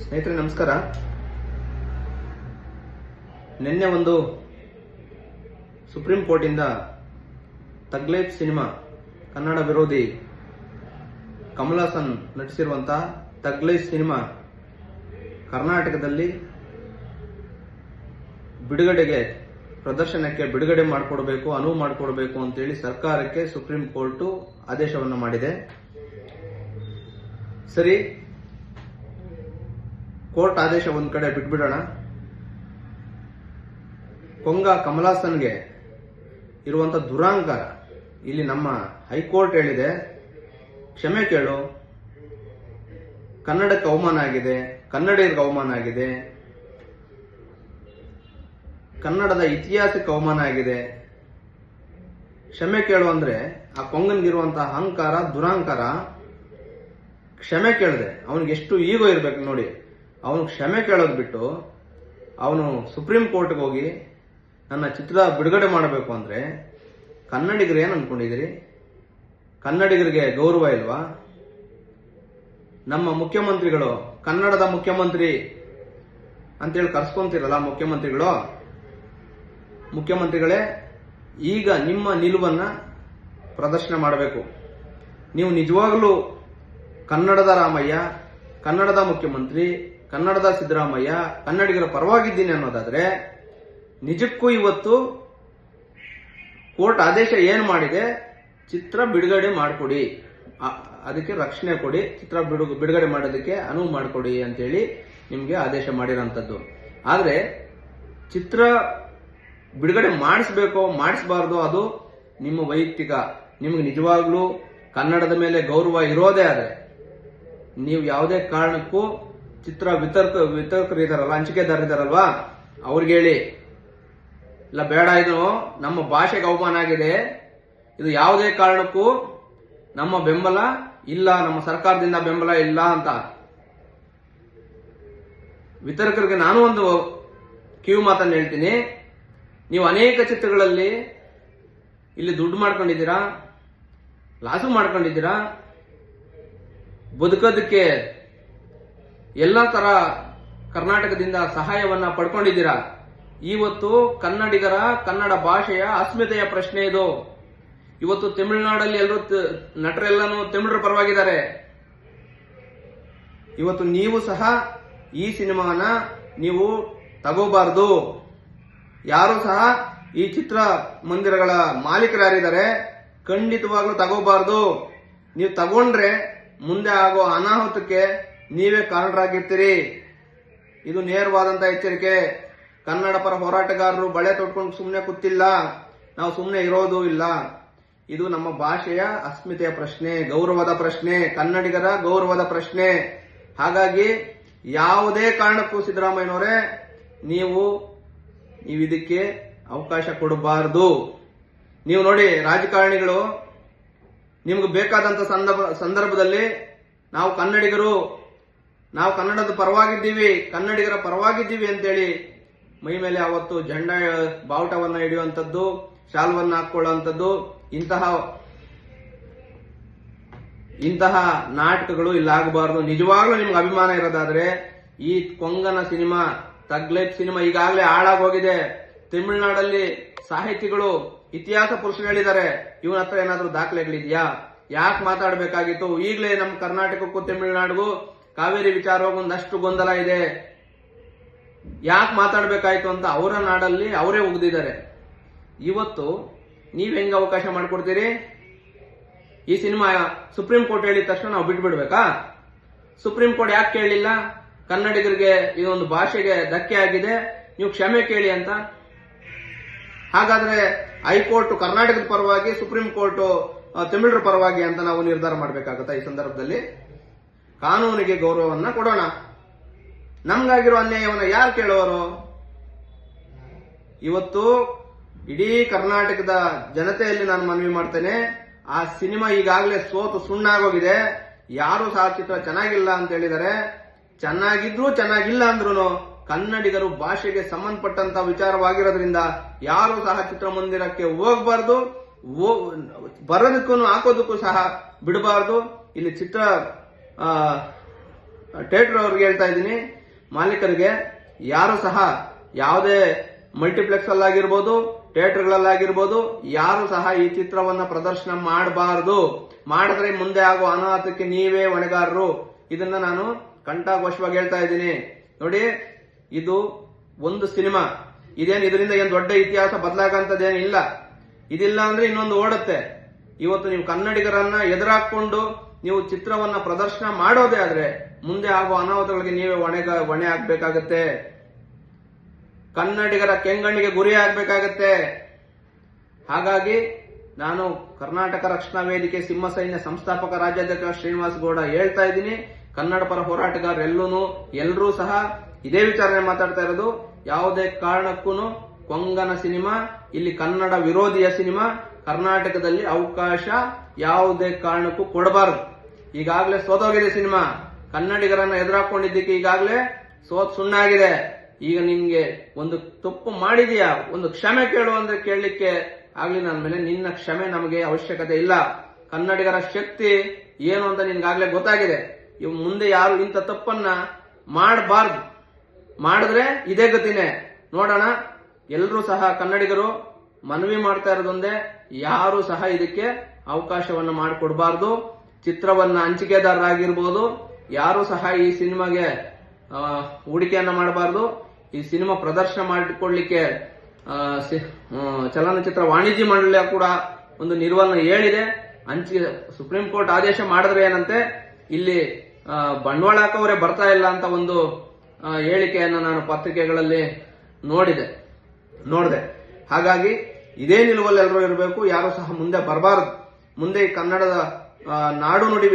ಸ್ನೇಹಿತರೆ ನಮಸ್ಕಾರ. ನಿನ್ನೆ ಒಂದು ಸುಪ್ರೀಂ ಕೋರ್ಟ್ ಇಂದ ಥಗ್ ಲೈಫ್ ಸಿನಿಮಾ ಕನ್ನಡ ವಿರೋಧಿ ಕಮಲ್ ಹಾಸನ್ ನಟಿಸಿರುವಂತಹ ಥಗ್ ಲೈಫ್ ಸಿನಿಮಾ ಕರ್ನಾಟಕದಲ್ಲಿ ಪ್ರದರ್ಶನಕ್ಕೆ ಬಿಡುಗಡೆ ಮಾಡಿಕೊಡಬೇಕು, ಅನುವು ಮಾಡಿಕೊಡಬೇಕು ಅಂತೇಳಿ ಸರ್ಕಾರಕ್ಕೆ ಸುಪ್ರೀಂ ಕೋರ್ಟ್ ಆದೇಶವನ್ನು ಮಾಡಿದೆ. ಸರಿ, ಕೋರ್ಟ್ ಆದೇಶ ಒಂದ್ ಕಡೆ ಬಿಟ್ಬಿಡೋಣ. ಕೊಂಗ ಕಮಲ್ ಹಾಸನ್ಗೆ ಇರುವಂತ ದುರಾಂಕಾರ ಇಲ್ಲಿ ನಮ್ಮ ಹೈಕೋರ್ಟ್ ಹೇಳಿದೆ, ಕ್ಷಮೆ ಕೇಳು, ಕನ್ನಡಕ್ಕೆ ಅವಮಾನ ಆಗಿದೆ, ಕನ್ನಡಿಗರಿಗೆ ಅವಮಾನ ಆಗಿದೆ, ಕನ್ನಡದ ಇತಿಹಾಸಕ್ಕೆ ಅವಮಾನ ಆಗಿದೆ, ಕ್ಷಮೆ ಕೇಳು ಅಂದ್ರೆ ಆ ಕೊಂಗನ್ಗಿರುವಂತಹ ಅಹಂಕಾರ, ದುರಾಂಕಾರ, ಕ್ಷಮೆ ಕೇಳಿದೆ. ಅವನಿಗೆ ಎಷ್ಟು ಈಗೋ ಇರ್ಬೇಕು ನೋಡಿ. ಅವನು ಕ್ಷಮೆ ಕೇಳೋದು ಬಿಟ್ಟು ಅವನು ಸುಪ್ರೀಂ ಕೋರ್ಟ್ಗೆ ಹೋಗಿ ನನ್ನ ಚಿತ್ರ ಬಿಡುಗಡೆ ಮಾಡಬೇಕು ಅಂದ್ರೆ ಕನ್ನಡಿಗರು ಏನ್ ಅನ್ಕೊಂಡಿದ್ದೀರಿ? ಕನ್ನಡಿಗರಿಗೆ ಗೌರವ ಇಲ್ವಾ? ನಮ್ಮ ಮುಖ್ಯಮಂತ್ರಿಗಳು ಕನ್ನಡದ ಮುಖ್ಯಮಂತ್ರಿ ಅಂತೇಳಿ ಕರ್ಸ್ಕೊಂತೀರಲ್ಲ ಮುಖ್ಯಮಂತ್ರಿಗಳೇ, ಈಗ ನಿಮ್ಮ ನಿಲುವನ್ನ ಪ್ರದರ್ಶನ ಮಾಡಬೇಕು. ನೀವು ನಿಜವಾಗ್ಲೂ ಕನ್ನಡದ ರಾಮಯ್ಯ, ಕನ್ನಡದ ಮುಖ್ಯಮಂತ್ರಿ, ಕನ್ನಡದ ಸಿದ್ದರಾಮಯ್ಯ, ಕನ್ನಡಿಗರ ಪರವಾಗಿದ್ದೀನಿ ಅನ್ನೋದಾದ್ರೆ ನಿಜಕ್ಕೂ ಇವತ್ತು ಕೋರ್ಟ್ ಆದೇಶ ಏನ್ ಮಾಡಿದೆ, ಚಿತ್ರ ಬಿಡುಗಡೆ ಮಾಡಿಕೊಡಿ, ಅದಕ್ಕೆ ರಕ್ಷಣೆ ಕೊಡಿ, ಚಿತ್ರ ಬಿಡುಗಡೆ ಮಾಡೋದಕ್ಕೆ ಅನುವು ಮಾಡಿಕೊಡಿ ಅಂತೇಳಿ ನಿಮ್ಗೆ ಆದೇಶ ಮಾಡಿರೋಂಥದ್ದು. ಆದ್ರೆ ಚಿತ್ರ ಬಿಡುಗಡೆ ಮಾಡಿಸ್ಬೇಕೋ ಮಾಡಿಸಬಾರ್ದು ಅದು ನಿಮ್ಮ ವೈಯಕ್ತಿಕ. ನಿಮ್ಗೆ ನಿಜವಾಗ್ಲೂ ಕನ್ನಡದ ಮೇಲೆ ಗೌರವ ಇರೋದೇ ಆದ್ರೆ ನೀವು ಯಾವುದೇ ಕಾರಣಕ್ಕೂ ಚಿತ್ರ ವಿತರಕರು ಇದಾರಲ್ಲ, ಹಂಚಿಕೆದಾರರಿದಾರಲ್ವಾ, ಅವ್ರಿಗೆ ಹೇಳಿ, ಇಲ್ಲ ಬೇಡ, ಇದು ನಮ್ಮ ಭಾಷೆಗೆ ಅವಮಾನ ಆಗಿದೆ, ಇದು ಯಾವುದೇ ಕಾರಣಕ್ಕೂ ನಮ್ಮ ಬೆಂಬಲ ಇಲ್ಲ, ನಮ್ಮ ಸರ್ಕಾರದಿಂದ ಬೆಂಬಲ ಇಲ್ಲ ಅಂತ. ವಿತರಕರಿಗೆ ನಾನು ಒಂದು ಕಿವಿ ಮಾತನ್ನು ಹೇಳ್ತೀನಿ. ನೀವು ಅನೇಕ ಚಿತ್ರಗಳಲ್ಲಿ ಇಲ್ಲಿ ದುಡ್ಡು ಮಾಡ್ಕೊಂಡಿದ್ದೀರಾ, ಲಾಸು ಮಾಡ್ಕೊಂಡಿದ್ದೀರಾ, ಬದುಕೋದಕ್ಕೆ ಎಲ್ಲ ತರ ಕರ್ನಾಟಕದಿಂದ ಸಹಾಯವನ್ನ ಪಡ್ಕೊಂಡಿದ್ದೀರಾ. ಇವತ್ತು ಕನ್ನಡಿಗರ ಕನ್ನಡ ಭಾಷೆಯ ಅಸ್ಮಿತೆಯ ಪ್ರಶ್ನೆ ಇದು. ಇವತ್ತು ತಮಿಳುನಾಡಲ್ಲಿ ಎಲ್ಲರೂ ನಟರೆಲ್ಲನೂ ತಮಿಳರ ಪರವಾಗಿದ್ದಾರೆ. ಇವತ್ತು ನೀವು ಸಹ ಈ ಸಿನಿಮಾನ ನೀವು ತಗೋಬಾರ್ದು. ಯಾರು ಸಹ ಈ ಚಿತ್ರ ಮಂದಿರಗಳ ಮಾಲೀಕರು ಯಾರಿದ್ದಾರೆ ಖಂಡಿತವಾಗ್ಲೂ ತಗೋಬಾರ್ದು. ನೀವು ತಗೊಂಡ್ರೆ ಮುಂದೆ ಆಗೋ ಅನಾಹುತಕ್ಕೆ ನೀವೇ ಕಾರಣರಾಗಿರ್ತೀರಿ. ಇದು ನೇರವಾದಂತ ಎಚ್ಚರಿಕೆ. ಕನ್ನಡ ಪರ ಹೋರಾಟಗಾರರು ಬಳೆ ತೊಟ್ಕೊಂಡು ಸುಮ್ಮನೆ ಕೂತಿಲ್ಲ, ನಾವು ಸುಮ್ಮನೆ ಇರೋದು ಇಲ್ಲ. ಇದು ನಮ್ಮ ಭಾಷೆಯ ಅಸ್ಮಿತೆಯ ಪ್ರಶ್ನೆ, ಗೌರವದ ಪ್ರಶ್ನೆ, ಕನ್ನಡಿಗರ ಗೌರವದ ಪ್ರಶ್ನೆ. ಹಾಗಾಗಿ ಯಾವುದೇ ಕಾರಣಕ್ಕೂ ಸಿದ್ದರಾಮಯ್ಯನವರೇ ನೀವು ಇದಕ್ಕೆ ಅವಕಾಶ ಕೊಡಬಾರದು. ನೀವು ನೋಡಿ, ರಾಜಕಾರಣಿಗಳು ನಿಮ್ಗೆ ಬೇಕಾದಂತ ಸಂದರ್ಭದಲ್ಲಿ ನಾವು ಕನ್ನಡಿಗರು, ನಾವು ಕನ್ನಡದ ಪರವಾಗಿದ್ದೀವಿ, ಕನ್ನಡಿಗರ ಪರವಾಗಿದ್ದೀವಿ ಅಂತೇಳಿ ಮೈ ಮೇಲೆ ಅವತ್ತು ಜೆಂಡಾ ಬಾವುಟವನ್ನ ಹಿಡಿಯುವಂಥದ್ದು, ಶಾಲ್ವನ್ನ ಹಾಕೊಳ್ಳುವಂಥದ್ದು, ಇಂತಹ ನಾಟಕಗಳು ಇಲ್ಲಾಗಬಾರದು. ನಿಜವಾಗ್ಲೂ ನಿಮ್ಗೆ ಅಭಿಮಾನ ಇರೋದಾದ್ರೆ ಈ ಕೊಂಗನ ಸಿನಿಮಾ, ಥಗ್ ಲೈಫ್ ಸಿನಿಮಾ ಈಗಾಗಲೇ ಹಾಳಾಗೋಗಿದೆ. ತಮಿಳುನಾಡಲ್ಲಿ ಸಾಹಿತಿಗಳು, ಇತಿಹಾಸ ಪುರುಷರು ಹೇಳಿದ್ದಾರೆ, ಇವನ ಹತ್ರ ಏನಾದ್ರೂ ದಾಖಲೆಗಳಿದೆಯಾ? ಯಾಕೆ ಮಾತಾಡಬೇಕಾಗಿತ್ತು? ಈಗಲೇ ನಮ್ಮ ಕರ್ನಾಟಕಕ್ಕೂ ತಮಿಳುನಾಡಿಗೂ ಕಾವೇರಿ ವಿಚಾರವಾಗಿ ಒಂದಷ್ಟು ಗೊಂದಲ ಇದೆ, ಯಾಕೆ ಮಾತಾಡಬೇಕಾಯ್ತು ಅಂತ ಅವರ ನಾಡಲ್ಲಿ ಅವರೇ ಉಗ್ದಿದ್ದಾರೆ. ಇವತ್ತು ನೀವ್ ಹೆಂಗ ಅವಕಾಶ ಮಾಡಿಕೊಡ್ತೀರಿ? ಈ ಸಿನಿಮಾ ಸುಪ್ರೀಂ ಕೋರ್ಟ್ ಹೇಳಿದ ತಕ್ಷಣ ನಾವು ಬಿಟ್ಬಿಡ್ಬೇಕಾ? ಸುಪ್ರೀಂ ಕೋರ್ಟ್ ಯಾಕೆ ಕೇಳಲಿಲ್ಲ? ಕನ್ನಡಿಗರಿಗೆ ಇದೊಂದು ಭಾಷೆಗೆ ಧಕ್ಕೆ ಆಗಿದೆ, ನೀವು ಕ್ಷಮೆ ಕೇಳಿ ಅಂತ. ಹಾಗಾದ್ರೆ ಹೈಕೋರ್ಟ್ ಕರ್ನಾಟಕದ ಪರವಾಗಿ, ಸುಪ್ರೀಂ ಕೋರ್ಟ್ ತಮಿಳರ ಪರವಾಗಿ ಅಂತ ನಾವು ನಿರ್ಧಾರ ಮಾಡಬೇಕಾಗತ್ತಾ? ಈ ಸಂದರ್ಭದಲ್ಲಿ ಕಾನೂನಿಗೆ ಗೌರವವನ್ನ ಕೊಡೋಣ. ನಮ್ಗಾಗಿರೋ ಅನ್ಯಾಯವನ್ನ ಯಾರು ಕೇಳೋರು? ಇವತ್ತು ಇಡೀ ಕರ್ನಾಟಕದ ಜನತೆಯಲ್ಲಿ ನಾನು ಮನವಿ ಮಾಡ್ತೇನೆ, ಆ ಸಿನಿಮಾ ಈಗಾಗಲೇ ಸೋತು ಸುಣ್ಣಾಗೋಗಿದೆ. ಯಾರು ಸಹ ಚಿತ್ರ ಚೆನ್ನಾಗಿಲ್ಲ ಅಂತ ಹೇಳಿದ್ದಾರೆ. ಚೆನ್ನಾಗಿದ್ರು ಚೆನ್ನಾಗಿಲ್ಲ ಅಂದ್ರೂ ಕನ್ನಡಿಗರು ಭಾಷೆಗೆ ಸಂಬಂಧಪಟ್ಟಂತ ವಿಚಾರವಾಗಿರೋದ್ರಿಂದ ಯಾರು ಸಹ ಚಿತ್ರಮಂದಿರಕ್ಕೆ ಹೋಗಬಾರ್ದು, ಬರೋದಕ್ಕೂ ಹಾಕೋದಕ್ಕೂ ಸಹ ಬಿಡಬಾರ್ದು. ಇಲ್ಲಿ ಚಿತ್ರ ಥಿಯೇಟರ್ ಅವ್ರಿಗೆ ಹೇಳ್ತಾ ಇದ್ದೀನಿ, ಮಾಲೀಕರಿಗೆ, ಯಾರು ಸಹ ಯಾವುದೇ ಮಲ್ಟಿಪ್ಲೆಕ್ಸ್ ಅಲ್ಲಾಗಿರ್ಬೋದು, ಥಿಯೇಟರ್ಗಳಲ್ಲಾಗಿರ್ಬೋದು, ಯಾರು ಸಹ ಈ ಚಿತ್ರವನ್ನ ಪ್ರದರ್ಶನ ಮಾಡಬಾರದು. ಮಾಡಿದ್ರೆ ಮುಂದೆ ಆಗುವ ಅನಾಹುತಕ್ಕೆ ನೀವೇ ಹೊಣೆಗಾರರು. ಇದನ್ನ ನಾನು ಕಂಠಘೋಷವಾಗಿ ಹೇಳ್ತಾ ಇದ್ದೀನಿ. ನೋಡಿ, ಇದು ಒಂದು ಸಿನಿಮಾ, ಇದರಿಂದ ಏನ್ ದೊಡ್ಡ ಇತಿಹಾಸ ಬದಲಾಗಂತದ್ದೇನಿಲ್ಲ. ಇದಿಲ್ಲ ಅಂದ್ರೆ ಇನ್ನೊಂದು ಓಡುತ್ತೆ. ಇವತ್ತು ನೀವು ಕನ್ನಡಿಗರನ್ನ ಎದುರಾಕೊಂಡು ನೀವು ಚಿತ್ರವನ್ನ ಪ್ರದರ್ಶನ ಮಾಡೋದೇ ಆದ್ರೆ ಮುಂದೆ ಆಗುವ ಅನಾಹುತಗಳಿಗೆ ನೀವೇ ಹೊಣೆ ಆಗ್ಬೇಕಾಗತ್ತೆ. ಕನ್ನಡಿಗರ ಕೆಂಗಣ್ಣಿಗೆ ಗುರಿ ಆಗ್ಬೇಕಾಗತ್ತೆ. ಹಾಗಾಗಿ ನಾನು ಕರ್ನಾಟಕ ರಕ್ಷಣಾ ವೇದಿಕೆ ಸಿಂಹ ಸೈನ್ಯ ಸಂಸ್ಥಾಪಕ ರಾಜ್ಯಾಧ್ಯಕ್ಷ ಶ್ರೀನಿವಾಸ್ ಗೌಡ ಹೇಳ್ತಾ ಇದ್ದೀನಿ, ಕನ್ನಡ ಪರ ಹೋರಾಟಗಾರರು ಎಲ್ಲರೂ ಸಹ ಇದೇ ವಿಚಾರಣೆ ಮಾತಾಡ್ತಾ ಇರೋದು. ಯಾವುದೇ ಕಾರಣಕ್ಕೂ ಕೊಂಗನ ಸಿನಿಮಾ ಇಲ್ಲಿ ಕನ್ನಡ ವಿರೋಧಿಯ ಸಿನಿಮಾ, ಕರ್ನಾಟಕದಲ್ಲಿ ಅವಕಾಶ ಯಾವುದೇ ಕಾರಣಕ್ಕೂ ಕೊಡಬಾರದು. ಈಗಾಗಲೇ ಸೋತೋಗಿದೆ ಸಿನಿಮಾ. ಕನ್ನಡಿಗರನ್ನ ಎದುರಾಕೊಂಡಿದ್ದಕ್ಕೆ ಈಗಾಗಲೇ ಸುಣ್ಣಾಗಿದೆ. ಈಗ ನಿನ್ಗೆ ಒಂದು ತಪ್ಪು ಮಾಡಿದೀಯಾ, ಒಂದು ಕ್ಷಮೆ ಕೇಳು ಅಂದ್ರೆ ಕೇಳಲಿಕ್ಕೆ ಆಗ್ಲಿ ನನ್ನ ಮೇಲೆ. ನಿನ್ನ ಕ್ಷಮೆ ನಮಗೆ ಅವಶ್ಯಕತೆ ಇಲ್ಲ. ಕನ್ನಡಿಗರ ಶಕ್ತಿ ಏನು ಅಂತ ನಿನ್ಗಾಗ್ಲೇ ಗೊತ್ತಾಗಿದೆ. ಇವ್ ಮುಂದೆ ಯಾರು ಇಂಥ ತಪ್ಪನ್ನ ಮಾಡಬಾರ್ದು. ಮಾಡಿದ್ರೆ ಇದೇ ಗತಿನೇ. ನೋಡೋಣ. ಎಲ್ಲರೂ ಸಹ ಕನ್ನಡಿಗರು ಮನವಿ ಮಾಡ್ತಾ ಇರೋದೊಂದೇ, ಯಾರು ಸಹ ಇದಕ್ಕೆ ಅವಕಾಶವನ್ನ ಮಾಡಿಕೊಡ್ಬಾರ್ದು. ಚಿತ್ರವನ್ನ ಹಂಚಿಕೆದಾರರಾಗಿರ್ಬೋದು, ಯಾರು ಸಹ ಈ ಸಿನಿಮಾಗೆ ಹೂಡಿಕೆಯನ್ನ ಮಾಡಬಾರ್ದು. ಈ ಸಿನಿಮಾ ಪ್ರದರ್ಶನ ಮಾಡಿಕೊಡ್ಲಿಕ್ಕೆ ಚಲನಚಿತ್ರ ವಾಣಿಜ್ಯ ಮಂಡಳಿ ಕೂಡ ಒಂದು ನಿರ್ವಹಣೆ ಹೇಳಿದೆ. ಸುಪ್ರೀಂ ಕೋರ್ಟ್ ಆದೇಶ ಮಾಡಿದ್ರೆ ಏನಂತೆ, ಇಲ್ಲಿ ಬಂಡವಾಳ ಹಾಕೋರೆ ಬರ್ತಾ ಇಲ್ಲ ಅಂತ ಒಂದು ಹೇಳಿಕೆಯನ್ನು ನಾನು ಪತ್ರಿಕೆಗಳಲ್ಲಿ ನೋಡಿದೆ. ಹಾಗಾಗಿ ಇದೇ ನಿಲುವಲ್ಲಿ ಎಲ್ಲರೂ ಇರಬೇಕು. ಯಾರು ಸಹ ಮುಂದೆ ಬರಬಾರದು. ಮುಂದೆ ಈ ಕನ್ನಡದ ನಾಡು ನುಡಿ